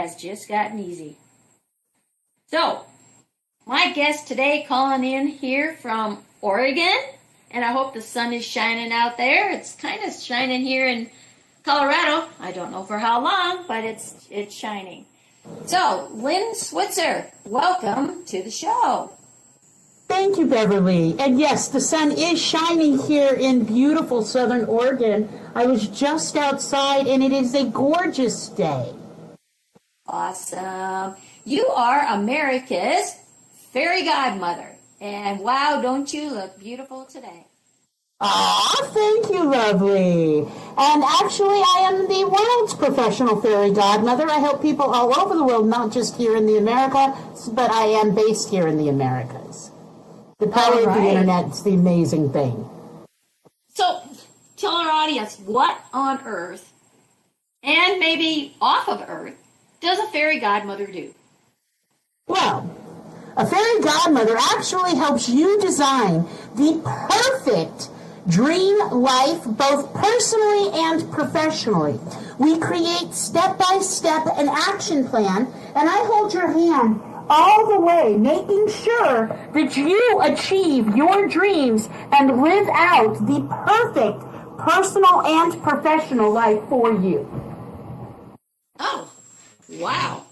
has just gotten easy. So, my guest today calling in here from Oregon, and I hope the sun is shining out there. It's kind of shining here in Colorado. I don't know for how long, but it's shining. So, Lynn Switzer, welcome to the show. Thank you, Beverly. And yes, the sun is shining here in beautiful Southern Oregon. I was just outside, and it is a gorgeous day. Awesome. You are America's fairy godmother. And wow, don't you look beautiful today? Ah, thank you, lovely. And actually, I am the world's professional fairy godmother. I help people all over the world, not just here in the Americas, but I am based here in the Americas. The power of the internet is the amazing thing. So, tell our audience, what on earth, and maybe off of Earth, does a fairy godmother do? Well, a fairy godmother actually helps you design the perfect dream life, both personally and professionally. We create step-by-step an action plan, and I hold your hand all the way, making sure that you achieve your dreams and live out the perfect personal and professional life for you. Oh, wow.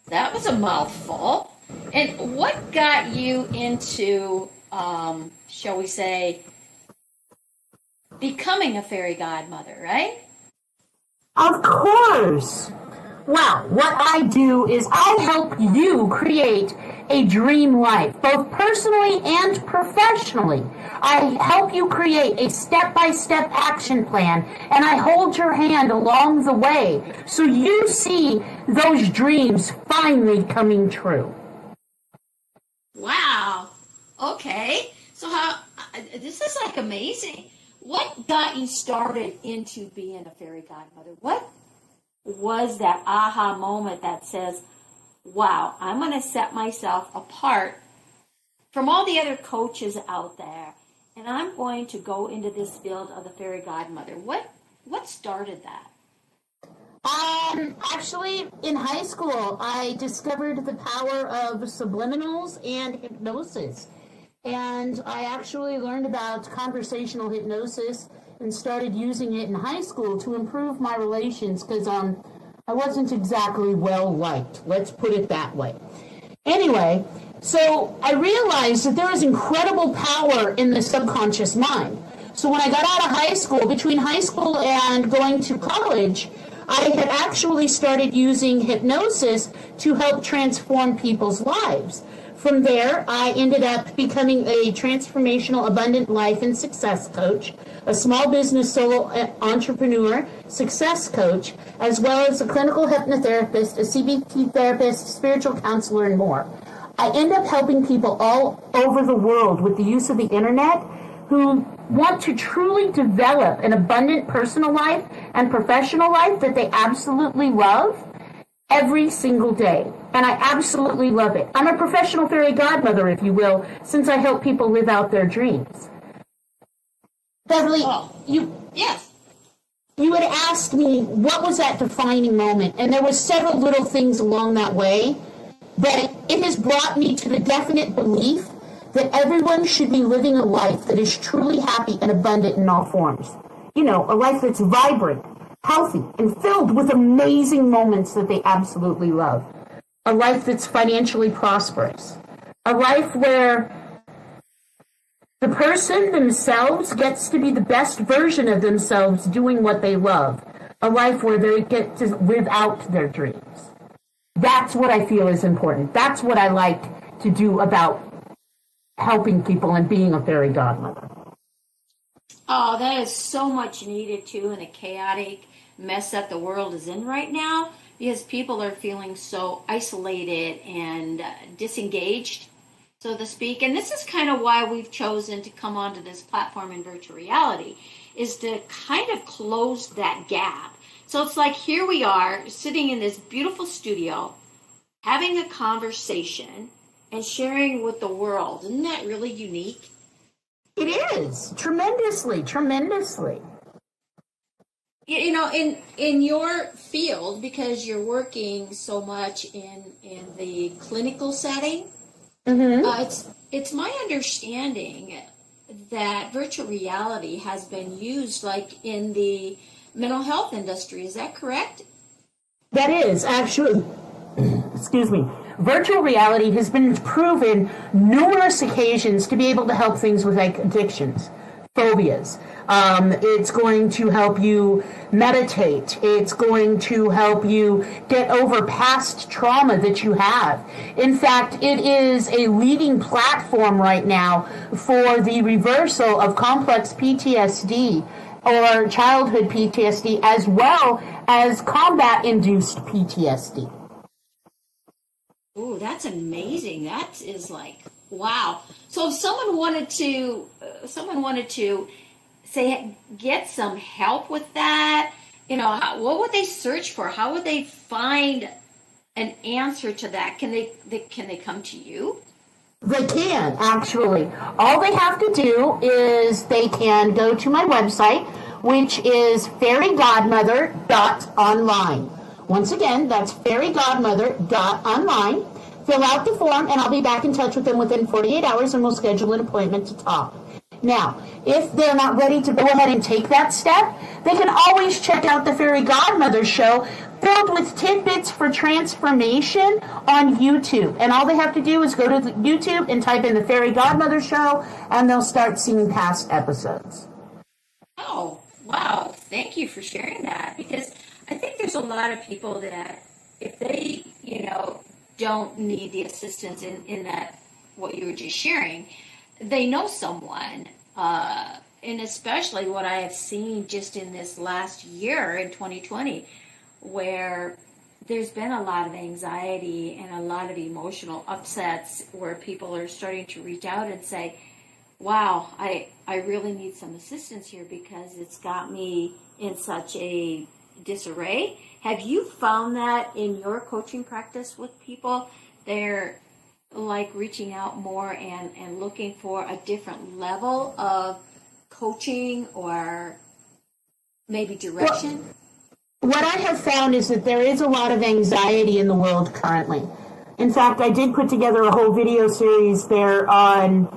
That was a mouthful. And what got you into, shall we say, becoming a fairy godmother, right? Of course. Well, what I do is I help you create a dream life, both personally and professionally. I help you create a step-by-step action plan, and I hold your hand along the way so you see those dreams finally coming true. Wow. Okay. So this is like amazing. What got you started into being a fairy godmother? What was that aha moment that says, wow, I'm going to set myself apart from all the other coaches out there, and I'm going to go into this field of the fairy godmother? What started that? Actually, in high school, I discovered the power of subliminals and hypnosis. And I actually learned about conversational hypnosis and started using it in high school to improve my relations because I wasn't exactly well liked. Let's put it that way. Anyway, so I realized that there is incredible power in the subconscious mind. So when I got out of high school, between high school and going to college, I had actually started using hypnosis to help transform people's lives. From there, I ended up becoming a transformational abundant life and success coach, a small business solo entrepreneur, success coach, as well as a clinical hypnotherapist, a CBT therapist, spiritual counselor, and more. I end up helping people all over the world with the use of the internet who want to truly develop an abundant personal life and professional life that they absolutely love every single day. And I absolutely love it. I'm a professional fairy godmother, if you will, since I help people live out their dreams. Beverly, Yes. You had asked me what was that defining moment, and there were several little things along that way, but it has brought me to the definite belief that everyone should be living a life that is truly happy and abundant in all forms. You know, a life that's vibrant, healthy, and filled with amazing moments that they absolutely love. A life that's financially prosperous. A life where the person themselves gets to be the best version of themselves doing what they love. A life where they get to live out their dreams. That's what I feel is important. That's what I like to do about helping people and being a fairy godmother. Oh, that is so much needed, too, in a chaotic mess that the world is in right now, because people are feeling so isolated and disengaged, so to speak. And this is kind of why we've chosen to come onto this platform in virtual reality, is to kind of close that gap. So it's like here we are sitting in this beautiful studio, having a conversation and sharing with the world. Isn't that really unique? It is. Tremendously, tremendously. you know, in your field, because you're working so much in the clinical setting, it's my understanding that virtual reality has been used like in the mental health industry. Is that correct? That is actually, excuse me, virtual reality has been proven numerous occasions to be able to help things with like addictions, phobias. It's going to help you meditate. It's going to help you get over past trauma that you have. In fact, it is a leading platform right now for the reversal of complex PTSD or childhood PTSD, as well as combat-induced PTSD. Ooh, that's amazing. That is like, wow. So if someone wanted to say get some help with that, you know, what would they search for? How would they find an answer to that? Can they come to you? They can, actually. All they have to do is they can go to my website, which is fairygodmother.online. Once again, that's fairygodmother.online. Fill out the form, and I'll be back in touch with them within 48 hours, and we'll schedule an appointment to talk. Now, if they're not ready to go ahead and take that step, they can always check out the Fairy Godmother Show, filled with tidbits for transformation on YouTube. And all they have to do is go to YouTube and type in the Fairy Godmother Show, and they'll start seeing past episodes. Oh, wow. Thank you for sharing that, because I think there's a lot of people that if they, you know, don't need the assistance in that, what you were just sharing, they know someone, and especially what I have seen just in this last year in 2020, where there's been a lot of anxiety and a lot of emotional upsets where people are starting to reach out and say, wow, I really need some assistance here because it's got me in such a disarray. Have you found that in your coaching practice with people? They're like reaching out more and looking for a different level of coaching or maybe direction? What I have found is that there is a lot of anxiety in the world currently. In fact, I did put together a whole video series there on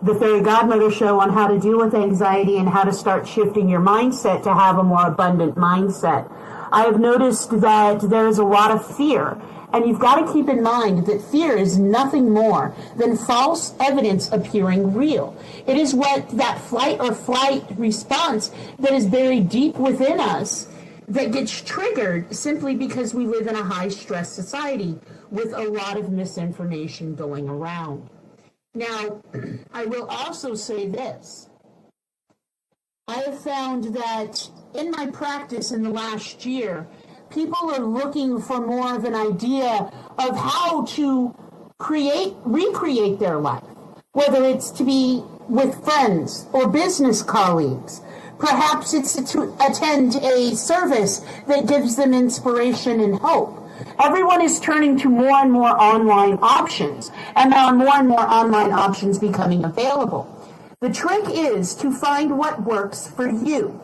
the Fairy Godmother Show on how to deal with anxiety and how to start shifting your mindset to have a more abundant mindset. I have noticed that there is a lot of fear. And you've got to keep in mind that fear is nothing more than false evidence appearing real. It is what that flight or flight response that is buried deep within us that gets triggered simply because we live in a high-stress society with a lot of misinformation going around. Now, I will also say this. I have found that in my practice in the last year, people are looking for more of an idea of how to recreate their life, whether it's to be with friends or business colleagues. Perhaps it's to attend a service that gives them inspiration and hope. Everyone is turning to more and more online options, and there are more and more online options becoming available. The trick is to find what works for you.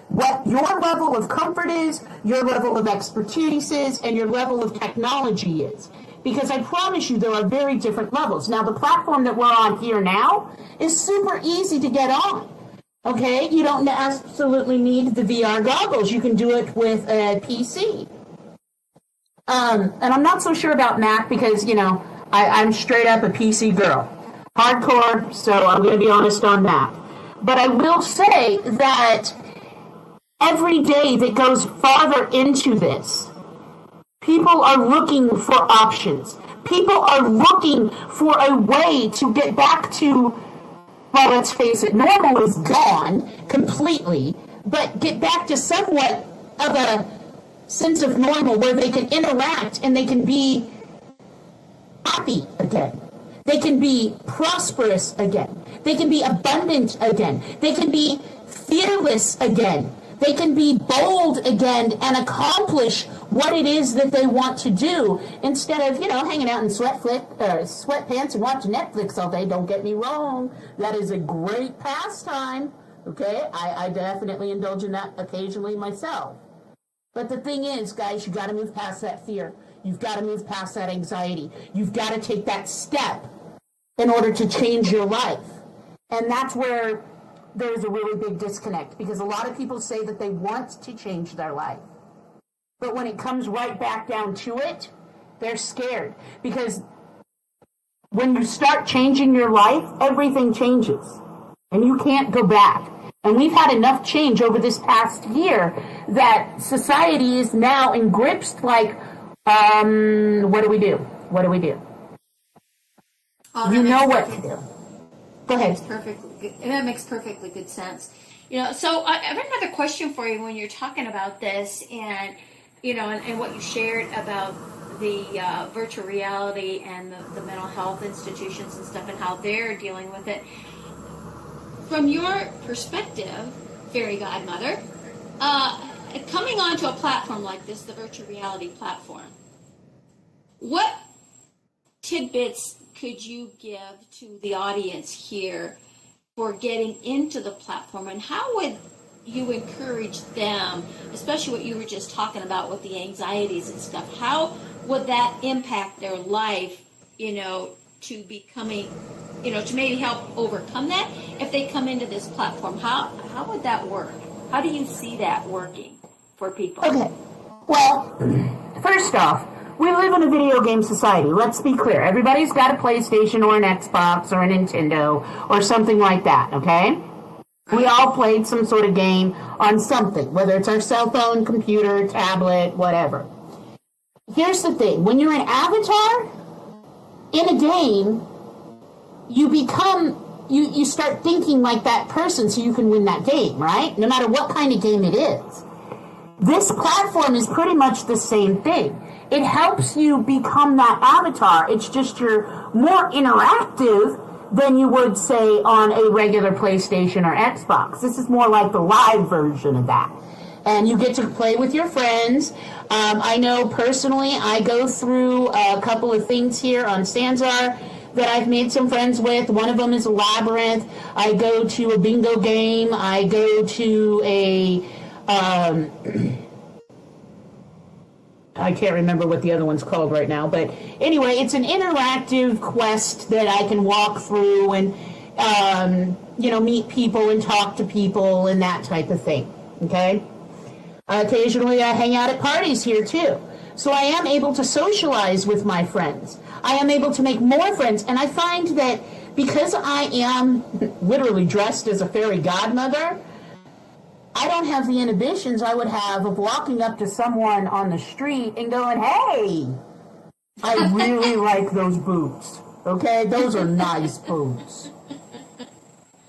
What your level of comfort is, your level of expertise is, and your level of technology is. Because I promise you there are very different levels. Now, the platform that we're on here now is super easy to get on. Okay? You don't absolutely need the VR goggles. You can do it with a PC. And I'm not so sure about Mac because, you know, I'm straight up a PC girl. Hardcore, so I'm going to be honest on that. But I will say that every day that goes farther into this, people are looking for options. People are looking for a way to get back to, well, let's face it, normal is gone completely, but get back to somewhat of a sense of normal where they can interact and they can be happy again. They can be prosperous again. They can be abundant again. They can be fearless again. They can be bold again and accomplish what it is that they want to do instead of, you know, hanging out in sweatpants and watching Netflix all day. Don't get me wrong. That is a great pastime. Okay, I definitely indulge in that occasionally myself. But the thing is, guys, you got to move past that fear. You've got to move past that anxiety. You've got to take that step in order to change your life. And that's where there's a really big disconnect, because a lot of people say that they want to change their life. But when it comes right back down to it, they're scared. Because when you start changing your life, everything changes. And you can't go back. And we've had enough change over this past year that society is now in grips like, what do we do? What do we do? Oh, You know what to do. Go ahead. That makes perfectly good sense. So I have another question for you when you're talking about this, and and what you shared about the virtual reality and the mental health institutions and stuff, and how they're dealing with it. From your perspective, fairy godmother, coming onto a platform like this, the virtual reality platform, what tidbits could you give to the audience here for getting into the platform, and how would you encourage them, especially what you were just talking about with the anxieties and stuff, how would that impact their life, to becoming, to maybe help overcome that if they come into this platform? How would that work? How do you see that working for people? Okay. Well, first off, we live in a video game society. Let's be clear. Everybody's got a PlayStation or an Xbox or a Nintendo or something like that, okay? We all played some sort of game on something, whether it's our cell phone, computer, tablet, whatever. Here's the thing. When you're an avatar in a game, you start thinking like that person so you can win that game, right? No matter what kind of game it is. This platform is pretty much the same thing. It helps you become that avatar. It's just you're more interactive than you would, say, on a regular PlayStation or Xbox. This is more like the live version of that. And you get to play with your friends. I know personally I go through a couple of things here on Stanzar that I've made some friends with. One of them is a labyrinth. I go to a bingo game. I go to a... I can't remember what the other one's called right now, but anyway, it's an interactive quest that I can walk through and, meet people and talk to people and that type of thing, okay? Occasionally I hang out at parties here too. So I am able to socialize with my friends. I am able to make more friends, and I find that because I am literally dressed as a fairy godmother, I don't have the inhibitions I would have of walking up to someone on the street and going, hey, I really like those boots. Okay? Those are nice boots.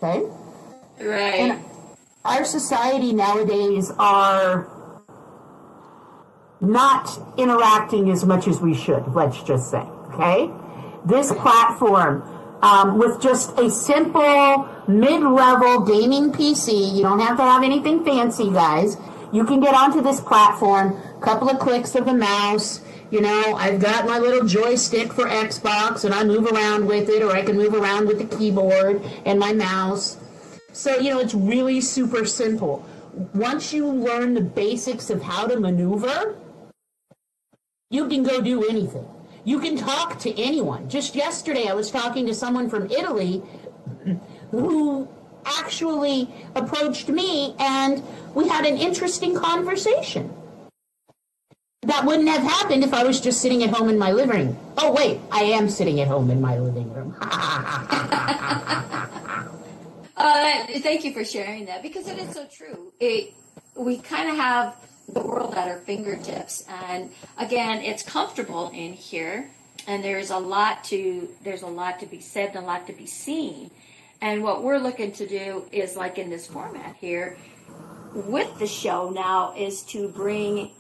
Okay? Right. And our society nowadays are not interacting as much as we should, let's just say. Okay? This platform, with just a simple mid-level gaming PC. You don't have to have anything fancy, guys. You can get onto this platform, couple of clicks of the mouse. I've got my little joystick for Xbox, and I move around with it, or I can move around with the keyboard and my mouse. So, it's really super simple. Once you learn the basics of how to maneuver, you can go do anything. You can talk to anyone. Just yesterday, I was talking to someone from Italy who actually approached me, and we had an interesting conversation. That wouldn't have happened if I was just sitting at home in my living room. Oh, wait, I am sitting at home in my living room. Thank you for sharing that, because it is so true. We kind of have the world at our fingertips, and again, it's comfortable in here, and there's a lot to be said and a lot to be seen. And what we're looking to do is, like in this format here with the show now, is to bring